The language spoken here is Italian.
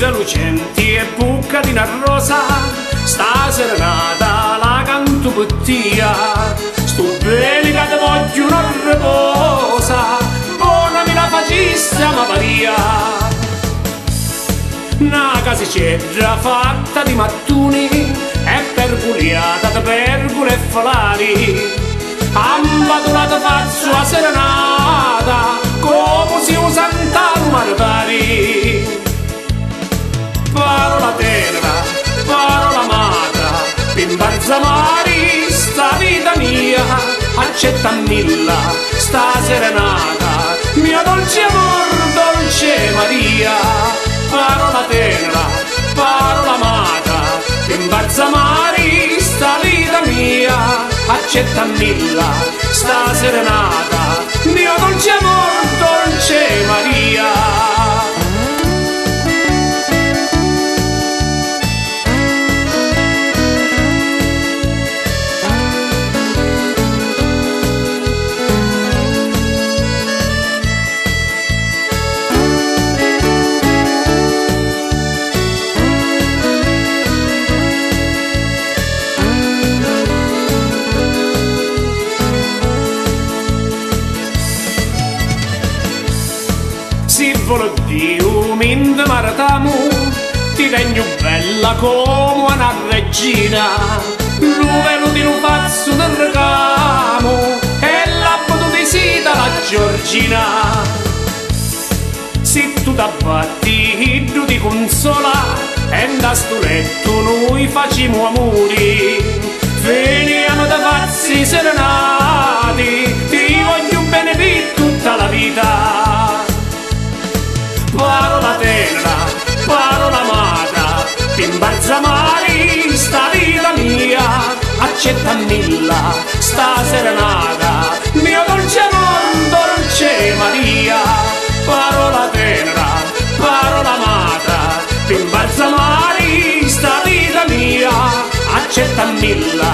senza lucenti e buccatina rosa, sta serenata la canto per tia, sto bene che te voglio non riposa, buona mi la facista ma varia. Una casicetta fatta di mattoni e perculiata da pergole e falari, ambatolata faccio a serenata come si usa in tal maritari. Parola tenera, parola amata, pimbarzamari sta vita mia, accettannilla sta serenata, mia dolce amor, dolce Maria. Parola tenera, parola amata, pimbarzamari sta vita mia, accettannilla sta serenata, mio dolce amor, dolce Maria. Si volo Dio min maratamu, ti regno bella come una regina, l'uvelo di un pazzo del recamo e l'abito di sita la Giorgina. Se tu t'abbatti, tu ti consola e da sto letto noi facciamo amori, veniamo da pazzi serenati, ti voglio bene per tutta la vita. Parola tenera, parola amata, pimbarzamari sta vita mia, accettannilla sta serenata, mio dolce amor, dolce Maria. Parola tenera, parola amata, pimbarzamari sta vita mia, accettannilla